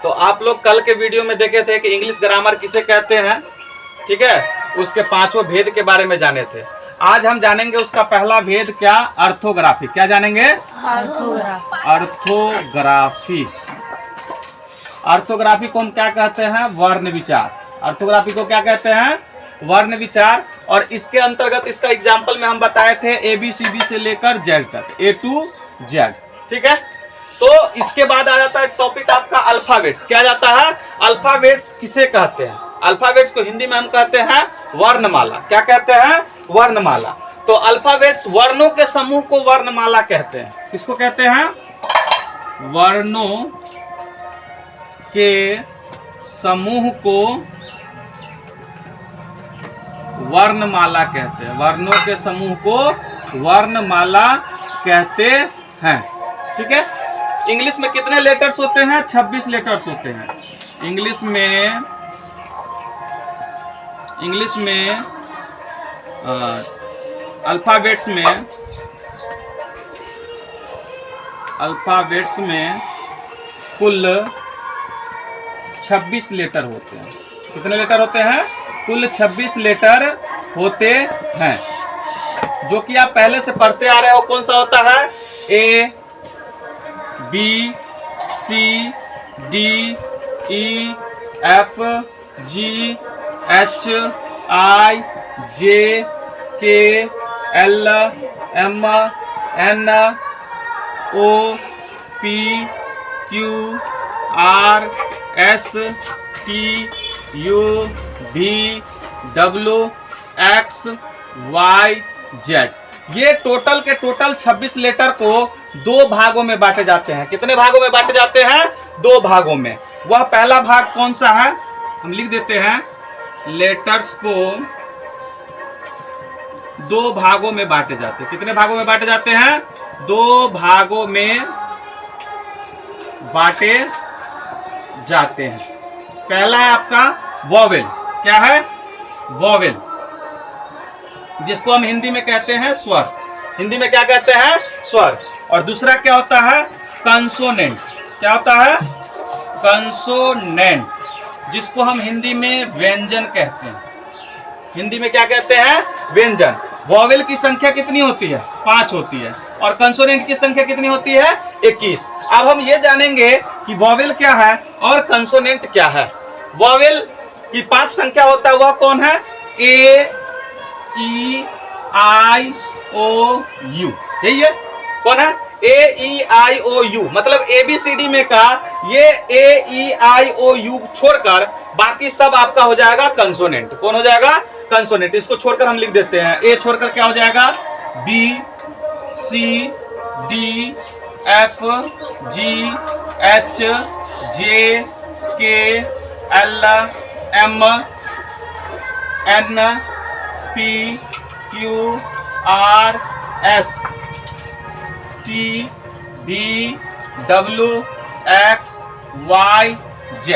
तो आप लोग कल के वीडियो में देखे थे कि इंग्लिश ग्रामर किसे कहते हैं, ठीक है, उसके 5 भेद के बारे में जाने थे। आज हम जानेंगे उसका पहला भेद क्या, ऑर्थोग्राफी। क्या जानेंगे? ऑर्थोग्राफी। ऑर्थोग्राफी को हम क्या कहते हैं? वर्ण विचार। ऑर्थोग्राफी को क्या कहते हैं? वर्ण विचार। और इसके अंतर्गत इसका एग्जाम्पल में हम बताए थे ABCD से लेकर Z तक, A to Z, ठीक है। तो इसके बाद आ जाता है टॉपिक आपका अल्फाबेट्स। क्या जाता है? अल्फाबेट्स किसे कहते हैं? अल्फाबेट्स को हिंदी में हम कहते हैं वर्णमाला। क्या कहते हैं? वर्णमाला। तो अल्फाबेट्स वर्णों के समूह को वर्णमाला कहते हैं। किसको कहते हैं? वर्णों के समूह को वर्णमाला कहते हैं। वर्णों के समूह को वर्णमाला कहते हैं, ठीक है। इंग्लिश में कितने लेटर्स होते हैं? 26 लेटर्स होते हैं। इंग्लिश में अल्फाबेट्स में कुल 26 लेटर होते हैं। कितने लेटर होते हैं? कुल 26 लेटर होते हैं। जो कि आप पहले से पढ़ते आ रहे हो कौन सा होता है? A B C D E F G H I J K L M N O P Q R S T U V W X Y Z। ये टोटल के टोटल 26 लेटर को 2 भागों में बांटे जाते हैं। कितने भागों में बांटे जाते हैं? 2 भागों में। वह पहला भाग कौन सा है? हम लिख देते हैं, लेटर्स को 2 भागों में बांटे जाते हैं। कितने भागों में बांटे जाते हैं? 2 भागों में बांटे जाते हैं। पहला है आपका वॉवेल। क्या है? वॉवेल, जिसको हम हिंदी में कहते हैं स्वर। हिंदी में क्या कहते हैं? स्वर। और दूसरा क्या होता है? कंसोनेंट। क्या होता है? कंसोनेंट, जिसको हम हिंदी में व्यंजन कहते हैं। हिंदी में क्या कहते हैं? व्यंजन। वॉवेल की संख्या कितनी होती है? 5 होती है। और कंसोनेंट की संख्या कितनी होती है? 21। अब हम ये जानेंगे कि वॉवेल क्या है और कंसोनेंट क्या है। वॉवेल की 5 संख्या होता है, वह कौन है? A E I O U। यही है। कौन है? A E I O U। मतलब ABCD में का ये A E I O U छोड़कर बाकी सब आपका हो जाएगा कंसोनेंट। कौन हो जाएगा? कंसोनेंट। इसको छोड़कर हम लिख देते हैं, A छोड़कर क्या हो जाएगा? B C D F G H J K L M N P Q R S T V W X Y Z।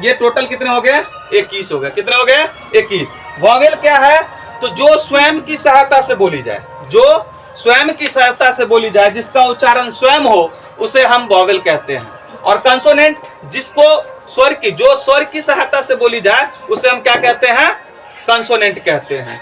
ये टोटल कितने हो गए? 21 हो गए। कितने हो गए? 21। वॉवेल क्या है? तो जो स्वयं की सहायता से बोली जाए, जो स्वयं की सहायता से बोली जाए, जिसका उच्चारण स्वयं हो, उसे हम वॉवेल कहते हैं। और कंसोनेंट, जिसको स्वर की, जो स्वर की सहायता से बोली जाए, उसे हम क्या कहते हैं? कंसोनेंट कहते हैं।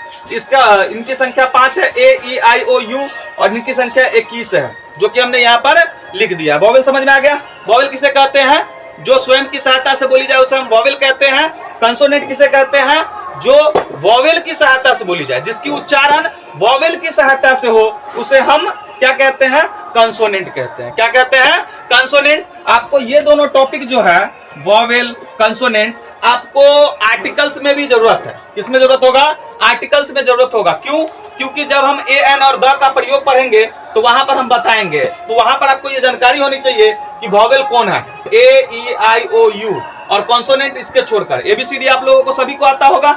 इनकी संख्या 5 है, A E I O U, और इनकी संख्या 21 है, जो कि हमने यहाँ पर लिख दिया। वॉवेल समझ में आ गया? वॉवेल किसे कहते हैं? जो स्वयं की सहायता से बोली जाए उसे हम वॉवेल कहते हैं। कंसोनेंट किसे कहते हैं? जो वॉवेल की सहायता से बोली जाए, जिसकी उच्चारण वॉवेल की सहायता से हो, उसे हम क्या कहते हैं? कंसोनेंट कहते हैं। क्या कहते हैं? कंसोनेंट। आपको ये दोनों टॉपिक जो है, वॉवेल, कंसोनेंट, आपको आर्टिकल्स में भी जरूरत है। किसमें जरूरत होगा? आर्टिकल्स में जरूरत होगा। क्यों? क्योंकि जब हम ए एन और द का प्रयोग पढ़ेंगे तो वहां पर हम बताएंगे, तो वहां पर आपको ये जानकारी होनी चाहिए कि वॉवेल कौन है, A E I O U, और कॉन्सोनेंट इसके छोड़कर। ABCD आप लोगों को सभी को आता होगा,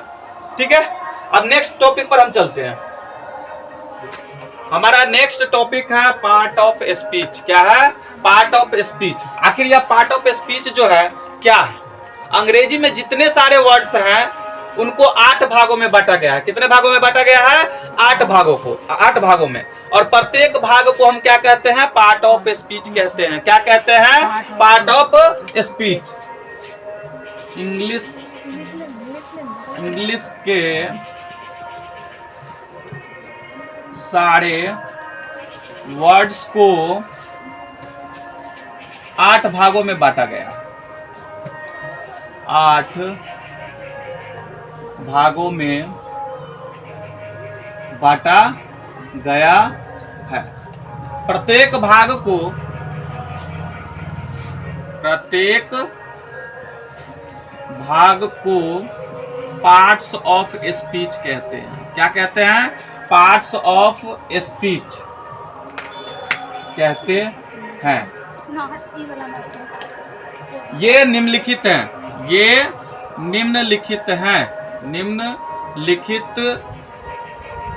ठीक है। अब नेक्स्ट टॉपिक पर हम चलते हैं। हमारा नेक्स्ट टॉपिक है पार्ट ऑफ स्पीच। क्या है? Part of speech. आखिर यह पार्ट ऑफ स्पीच जो है क्या है? अंग्रेजी में जितने सारे वर्ड्स हैं उनको 8 भागों में बांटा गया है। कितने भागों में बांटा गया है? 8 भागों में। और प्रत्येक भाग को हम क्या कहते हैं? पार्ट ऑफ स्पीच कहते हैं। क्या कहते हैं? Part of speech. इंग्लिश के सारे वर्ड्स को 8 भागों में बांटा गया। 8 भागों में बांटा गया है। प्रत्येक भाग को पार्ट्स ऑफ स्पीच कहते हैं। क्या कहते हैं? पार्ट्स ऑफ स्पीच कहते हैं। ये निम्नलिखित हैं। ये निम्नलिखित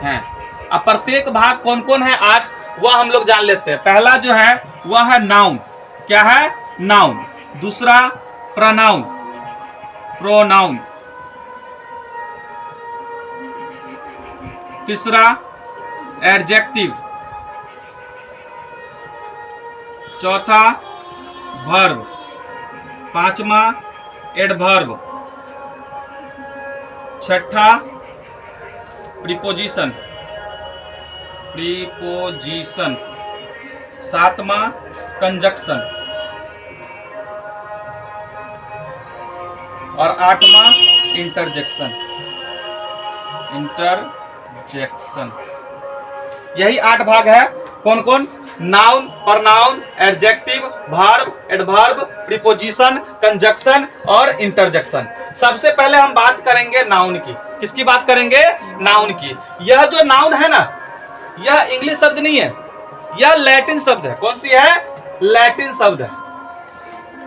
हैं। अब प्रत्येक भाग कौन कौन है? 8, वह हम लोग जान लेते हैं। पहला जो है वह है नाउन। क्या है? नाउन। दूसरा प्रोनाउन। तीसरा एडजेक्टिव। चौथा वर्ब। पांचवा एडवर्ब। छठा प्रीपोजिशन। सातवां कंजक्शन और 8वां इंटरजेक्शन। यही 8 भाग है। कौन कौन? Noun, pronoun, adjective, verb, adverb, preposition, conjunction और इंटरजेक्शन। सबसे पहले हम बात करेंगे नाउन की। किसकी बात करेंगे? नाउन की। यह जो नाउन है ना, यह इंग्लिश शब्द नहीं है, यह लैटिन शब्द है। कौन सी है? लैटिन शब्द है,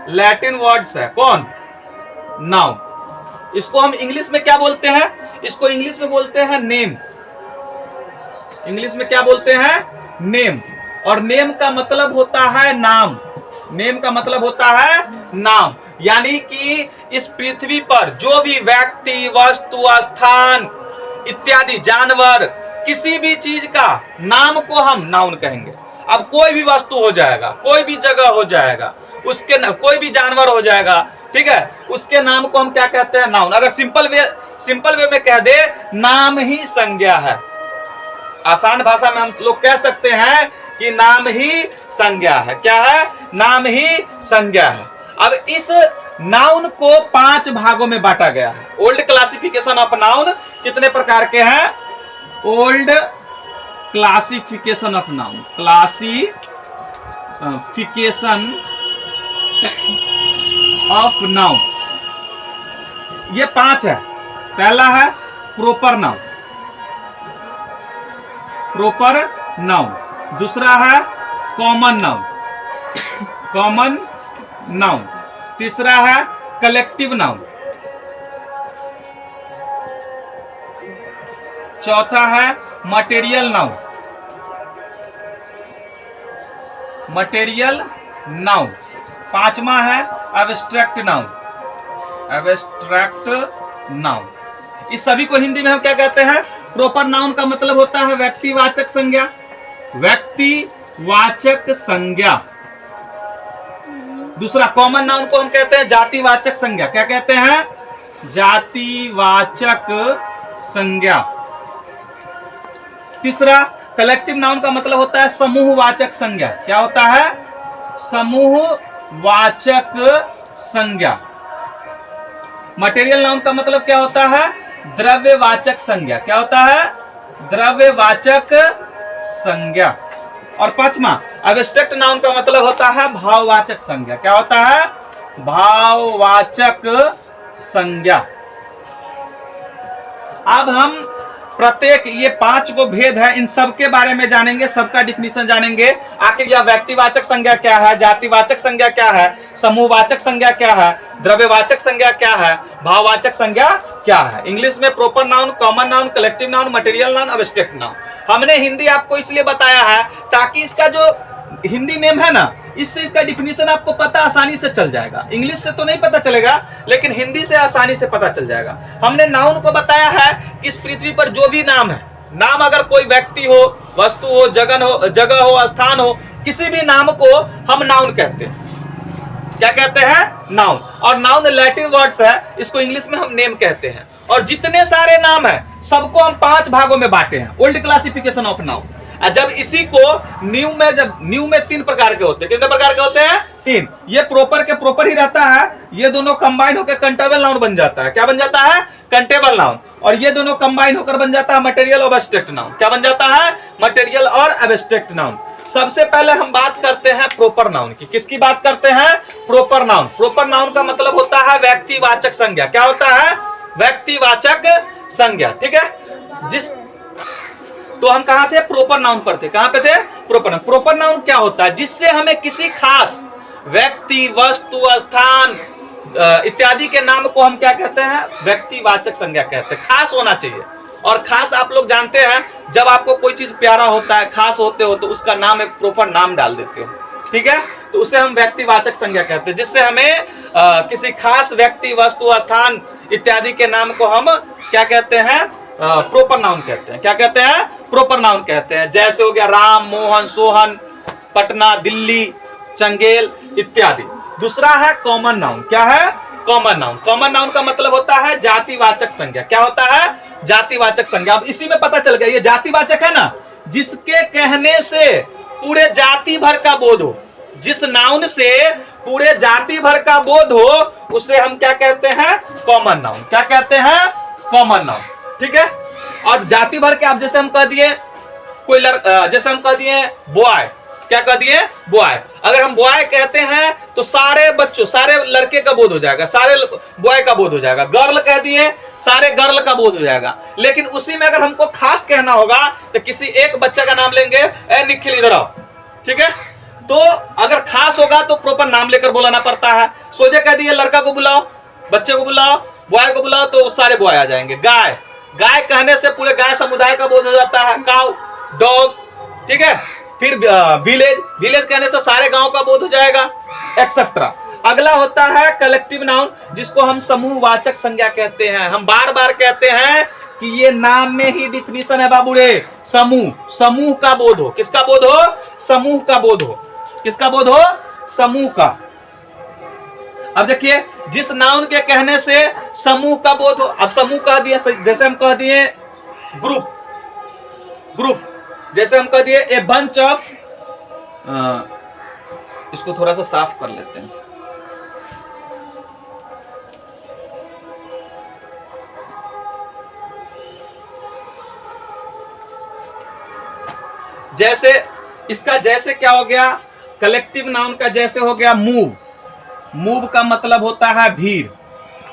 लैटिन वर्ड्स है। कौन? नाउन। इसको हम इंग्लिश में क्या बोलते हैं? इसको इंग्लिश में बोलते हैं नेम। इंग्लिश में क्या बोलते हैं? नेम। और नेम का मतलब होता है नाम। नेम का मतलब होता है नाम। यानी कि इस पृथ्वी पर जो भी व्यक्ति, वस्तु, स्थान इत्यादि, जानवर, किसी भी चीज का नाम को हम नाउन कहेंगे। अब कोई भी वस्तु हो जाएगा, कोई भी जगह हो जाएगा, उसके कोई भी जानवर हो जाएगा, ठीक है, उसके नाम को हम क्या कहते हैं? नाउन। अगर सिंपल वे में कह दे, नाम ही संज्ञा है। आसान भाषा में हम लोग कह सकते हैं कि नाम ही संज्ञा है। क्या है? नाम ही संज्ञा है। अब इस नाउन को 5 भागों में बांटा गया है। ओल्ड क्लासिफिकेशन ऑफ नाउन कितने प्रकार के हैं? Old classification of noun. Classification of noun ये 5 है। पहला है प्रॉपर नाउन। Proper noun. दूसरा है कॉमन नाउन। Common noun. तीसरा है कलेक्टिव नाउन। चौथा है मटेरियल नाउन। Material noun. पांचवा है एब्स्ट्रैक्ट नाउन। Abstract noun. इस सभी को हिंदी में हम क्या कहते हैं? प्रॉपर नाउन का मतलब होता है व्यक्तिवाचक संज्ञा। व्यक्तिवाचक संज्ञा। दूसरा कॉमन नाउन को हम कहते हैं जातिवाचक संज्ञा। क्या कहते हैं? जातिवाचक संज्ञा। तीसरा कलेक्टिव नाउन का मतलब होता है समूहवाचक संज्ञा। क्या होता है? समूहवाचक संज्ञा। मटेरियल नाउन का मतलब क्या होता है? द्रव्यवाचक संज्ञा। क्या होता है? द्रव्यवाचक संज्ञा। और पांचवा एब्स्ट्रैक्ट नाउन का मतलब होता है भाववाचक संज्ञा। क्या होता है? भाववाचक संज्ञा। अब हम प्रत्येक ये 5 को भेद है, इन सब के बारे में जानेंगे, सबका डिफिनीशन जानेंगे। आखिर यह व्यक्तिवाचक संज्ञा क्या है, जातिवाचक संज्ञा क्या है, समूहवाचक संज्ञा क्या है, द्रव्यवाचक संज्ञा क्या है, भाववाचक संज्ञा क्या है। इंग्लिश में proper noun, common noun, collective noun, material noun, abstract noun. हमने हिंदी आपको इसलिए बताया है ताकि इसका जो हिंदी नेम है ना, इससे इसका डिफिनीशन आपको पता आसानी से चल जाएगा। इंग्लिश से तो नहीं पता चलेगा, लेकिन हिंदी से आसानी से पता चल जाएगा। हमने नाउन को बताया है कि इस पृथ्वी पर जो भी नाम है नाम अगर कोई व्यक्ति हो, वस्तु हो, जगह हो, स्थान हो, किसी भी नाम को हम नाउन कहते हैं। क्या कहते हैं? नाउन। और नाउन लैटिन वर्ड्स है, इसको इंग्लिश में हम नेम कहते हैं। और जितने सारे नाम है सबको हम 5 भागों में बांटे हैं, ओल्ड क्लासिफिकेशन ऑफ नाउन। जब इसी को न्यू में 3 प्रकार के होते हैं। कितने प्रकार के होते हैं? 3। ये प्रॉपर के प्रॉपर ही रहता है, ये दोनों कंबाइन होकर कंटेबल नाउन बन जाता है। क्या बन जाता है? Countable noun. और ये दोनों कंबाइन होकर बन जाता है मटेरियल और एब्स्ट्रैक्ट नाउन। क्या बन जाता है? मटेरियल और एब्स्ट्रैक्ट नाउन। सबसे पहले हम बात करते हैं प्रॉपर नाउन की। किसकी बात करते हैं? Proper noun. प्रॉपर नाउन का मतलब होता है व्यक्तिवाचक संज्ञा। क्या होता है? व्यक्तिवाचक संज्ञा। ठीक है। तो हम कहां थे? प्रॉपर नाउन पर थे। कहां पे थे? Proper noun. प्रॉपर नाउन क्या होता है? जिससे हमें किसी खास व्यक्ति, वस्तु, स्थान इत्यादि के नाम को हम क्या कहते हैं? व्यक्तिवाचक संज्ञा कहते हैं। खास होना चाहिए। और खास आप लोग जानते हैं, जब आपको कोई चीज प्यारा होता है, खास होते हो, तो उसका नाम एक प्रॉपर नाम डाल देते हो। ठीक है। तो उसे हम व्यक्तिवाचक संज्ञा कहते हैं, जिससे हमें किसी खास व्यक्ति, वस्तु, स्थान इत्यादि के नाम को हम क्या कहते हैं? प्रॉपर नाउन कहते हैं। क्या कहते हैं? प्रॉपर नाउन कहते हैं। जैसे हो गया राम, मोहन, सोहन, पटना, दिल्ली, चंगेल इत्यादि। दूसरा है कॉमन नाउन। क्या है? Common noun. कॉमन नाउन का मतलब होता है जातिवाचक संज्ञा। क्या होता है? जातिवाचक संज्ञा। अब इसी में पता चल गया, ये जातिवाचक है ना, जिसके कहने से पूरे जाति भर का बोध हो। जिस नाउन से पूरे जाति भर का बोध हो, उसे हम क्या कहते हैं? Common noun. क्या कहते हैं? Common noun. ठीक है। और जाति भर के, आप जैसे हम कह दिए कोई जैसे हम कह दिए बॉय। क्या कह दिए? बॉय। अगर हम बॉय कहते हैं तो सारे बच्चों, सारे लड़के का बोध हो जाएगा, सारे बॉय का बोध हो जाएगा। गर्ल कह दिए, सारे गर्ल का बोध हो जाएगा। लेकिन उसी में अगर हमको खास कहना होगा तो किसी एक बच्चे का नाम लेंगे, ए निखिल इधर आओ। ठीक है। तो अगर खास होगा तो प्रॉपर नाम लेकर बुलाना पड़ता है। सोचे कह दिए लड़का को बुलाओ, बच्चे को बुलाओ, बॉय को बुलाओ, तो सारे बॉय आ जाएंगे। गाय, गाय कहने से पूरे गाय समुदाय का बोध हो जाता है। Cow, dog. ठीक है। फिर विलेज, विलेज कहने से सारे गांव का बोध हो जाएगा, एक्सेट्रा। अगला होता है कलेक्टिव नाउन, जिसको हम समूहवाचक संज्ञा कहते हैं। हम बार बार कहते हैं कि ये नाम में ही डिफिनीशन है बाबू रे। समूह, समूह का बोध हो। किसका बोध हो? समूह का बोध हो। किसका बोध हो? समूह का। अब देखिए, जिस नाउन के कहने से समूह का बोध हो, अब समूह कह दिया, जैसे हम कह दिए ग्रुप, ग्रुप। जैसे हम कह दिए ए बंच ऑफ, इसको थोड़ा सा साफ कर लेते हैं। जैसे इसका जैसे क्या हो गया? कलेक्टिव नाउन का जैसे हो गया मूव। मूव का मतलब होता है भीड़।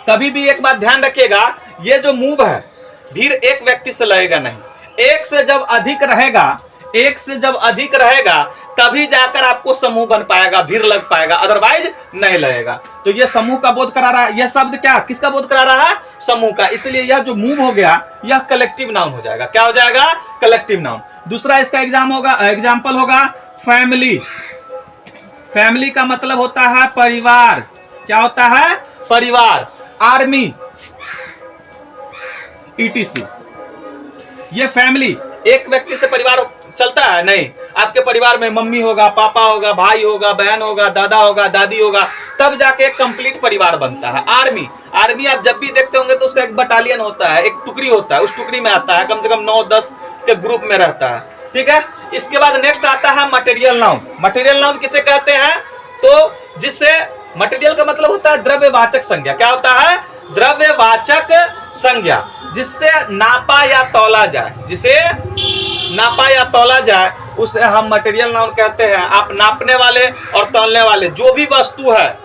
कभी भी एक बात ध्यान रखिएगा, ये जो मूव है, भीड़ एक व्यक्ति से लगेगा नहीं। एक से जब अधिक रहेगा, एक से जब अधिक रहेगा, तभी जाकर आपको समूह बन पाएगा, भीड़ लग पाएगा, अदरवाइज नहीं लगेगा। तो ये समूह का बोध करा रहा है। यह शब्द क्या, किसका बोध करा रहा है? समूह का। इसलिए यह जो मूव हो गया, यह कलेक्टिव नाउन हो जाएगा। क्या हो जाएगा? Collective noun. दूसरा इसका एग्जाम्पल होगा फैमिली। फैमिली का मतलब होता है परिवार। क्या होता है? परिवार। Army, etc. ये फैमिली, एक व्यक्ति से परिवार चलता है नहीं। आपके परिवार में मम्मी होगा, पापा होगा, भाई होगा, बहन होगा, दादा होगा, दादी होगा, तब जाके एक कंप्लीट परिवार बनता है। आर्मी, आर्मी आप जब भी देखते होंगे तो उसका एक बटालियन होता है, एक टुकड़ी होता है, उस टुकड़ी में आता है, कम से कम 9-10 के ग्रुप में रहता है। ठीक है। इसके बाद नेक्स्ट आता है मटेरियल नाउन। मटेरियल नाउन किसे कहते हैं? तो जिससे, मटेरियल का मतलब होता है द्रव्यवाचक संज्ञा। क्या होता है? द्रव्यवाचक संज्ञा, जिससे नापा या तौला जाए, जिसे नापा या तौला जाए, उसे हम मटेरियल नाउन कहते हैं। आप नापने वाले और तौलने वाले जो भी वस्तु है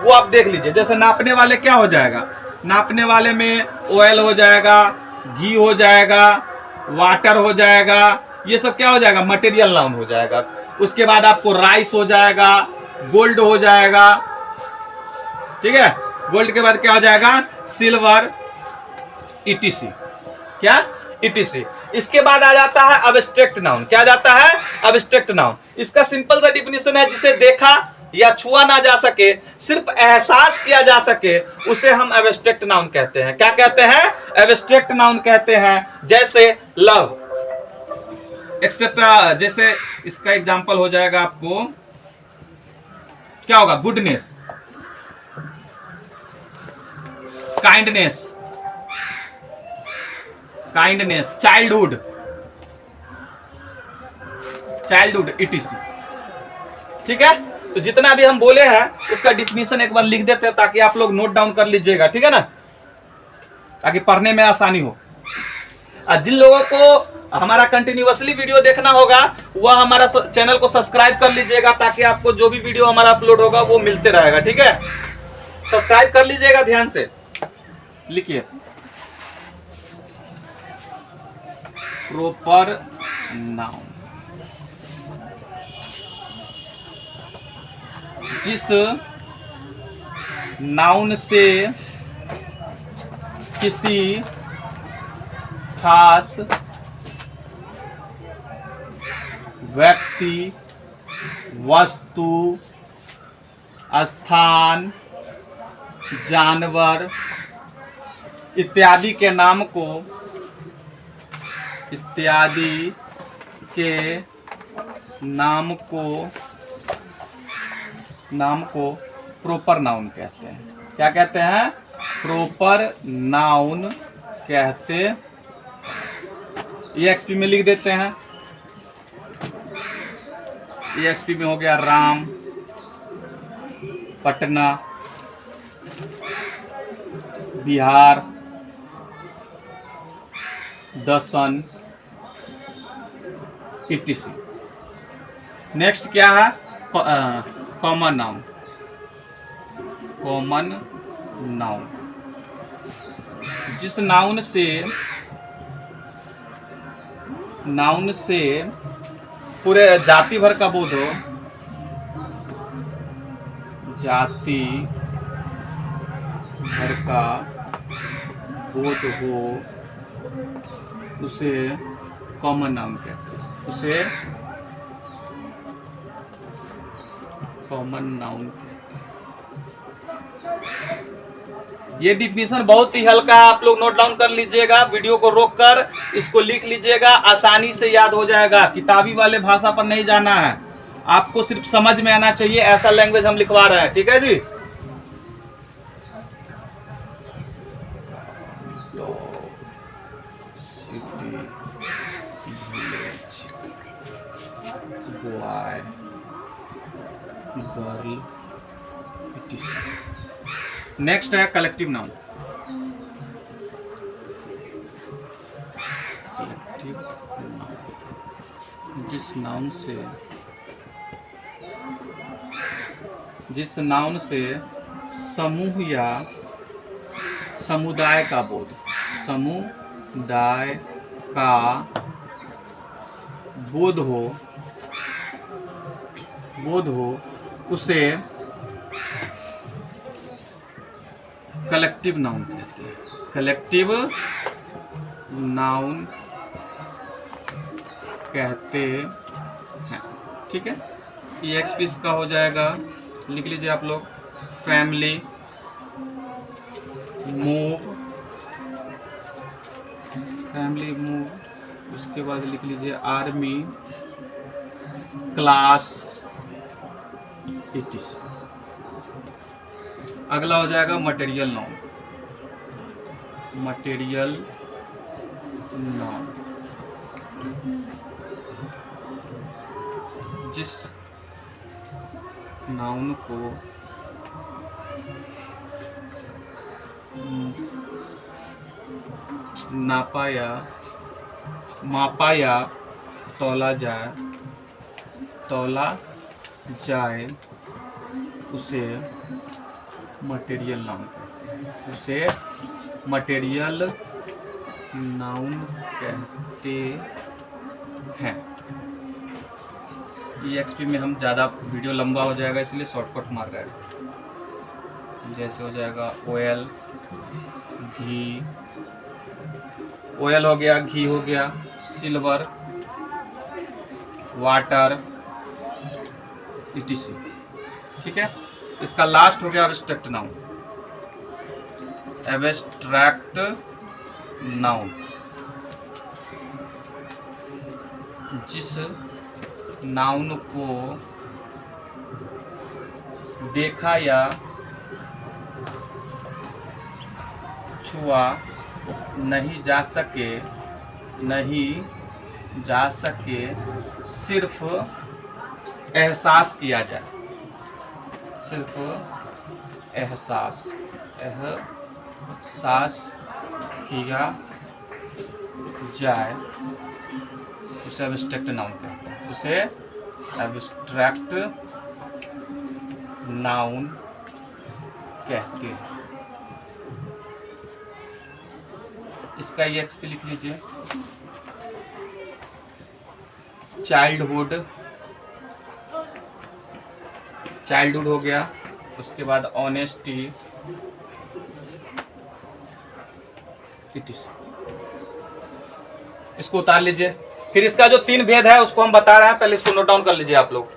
वो आप देख लीजिए। जैसे नापने वाले क्या हो जाएगा? नापने वाले में ऑयल हो जाएगा, घी हो जाएगा, वाटर हो जाएगा, ये सब क्या हो जाएगा? मटेरियल नाउन हो जाएगा। उसके बाद आपको राइस हो जाएगा, गोल्ड हो जाएगा। ठीक है। गोल्ड के बाद क्या हो जाएगा? Silver, etc. क्या? ईटीसी। इसके बाद आ जाता है एब्स्ट्रैक्ट नाउन। क्या जाता है? Abstract noun. इसका सिंपल सा डिफिनीशन है, जिसे देखा या छुआ ना जा सके, सिर्फ एहसास किया जा सके, उसे हम एब्स्ट्रैक्ट नाउन कहते हैं। क्या कहते हैं? एब्स्ट्रैक्ट नाउन कहते हैं। जैसे लव, एक्सेट्रा। जैसे इसका एग्जांपल हो जाएगा आपको, क्या होगा? Goodness, kindness, kindness, childhood, childhood etc.. ठीक है, तो जितना भी हम बोले हैं उसका डिफिनीशन एक बार लिख देते हैं ताकि आप लोग नोट डाउन कर लीजिएगा, ठीक है ना, ताकि पढ़ने में आसानी हो। जिन लोगों को हमारा कंटिन्यूअसली वीडियो देखना होगा वह हमारा चैनल को सब्सक्राइब कर लीजिएगा ताकि आपको जो भी वीडियो हमारा अपलोड होगा वो मिलते रहेगा। ठीक है, सब्सक्राइब कर लीजिएगा, ध्यान से लिखिए। प्रॉपर नाउन, जिस नाउन से किसी खास व्यक्ति, वस्तु, स्थान, जानवर इत्यादि के नाम को, इत्यादि के नाम को प्रॉपर नाउन कहते हैं। क्या कहते हैं? प्रॉपर नाउन कहते। EXP में लिख देते हैं। EXP में हो गया राम, पटना, बिहार, दसन, ETC। नेक्स्ट क्या है? कॉमन नाउन, कॉमन नाउन, जिस नाउन से पूरे जाति भर का बोध हो, जाति भर का बोध हो, उसे कॉमन नाउन कहते हैं। उसे कॉमन नाउन। ये डिफिनीशन बहुत ही हल्का है, आप लोग नोट डाउन कर लीजिएगा, वीडियो को रोककर इसको लिख लीजिएगा, आसानी से याद हो जाएगा। किताबी वाले भाषा पर नहीं जाना है, आपको सिर्फ समझ में आना चाहिए, ऐसा लैंग्वेज हम लिखवा रहे हैं। ठीक है जी। गर्ल। नेक्स्ट है कलेक्टिव नाउन। कलेक्टिव नाउन, जिस नाउन से समूह या समुदाय का बोध, समुदाय का बोध हो, उसे कलेक्टिव नाउन कहते हैं। कलेक्टिव नाउन कहते हैं। ठीक है, EXP इसका हो जाएगा, लिख लीजिए आप लोग। फैमिली, मूव, उसके बाद लिख लीजिए आर्मी, क्लास, ETC। अगला हो जाएगा मटेरियल नाउन। मटेरियल नाउन, जिस नाउन को मापा या तौला जाए उसे मटेरियल नाउन कहते हैं। उसे मटेरियल नाउन कहते हैं। EXP में हम ज़्यादा वीडियो लंबा हो जाएगा इसलिए शॉर्टकट मार रहे हैं। जैसे हो जाएगा ऑयल, घी, ऑयल हो गया, घी हो गया, सिल्वर, वाटर, ETC। ठीक है, इसका लास्ट हो गया एब्स्ट्रैक्ट नाउन। एब्स्ट्रैक्ट नाउन, जिस नाउन को देखा या छुआ नहीं जा सके सिर्फ एहसास किया जाए, सिर्फ एहसास किया जाए, उसे एब्स्ट्रैक्ट नाउन कहते हैं, उसे एब्स्ट्रैक्ट नाउन कहते हैं। इसका ये एक्सपी लिख लीजिए। चाइल्डहुड हो गया, उसके बाद ऑनेस्टी, इसको उतार लीजिए। फिर इसका जो 3 भेद है उसको हम बता रहे हैं, पहले इसको नोट डाउन कर लीजिए आप लोग।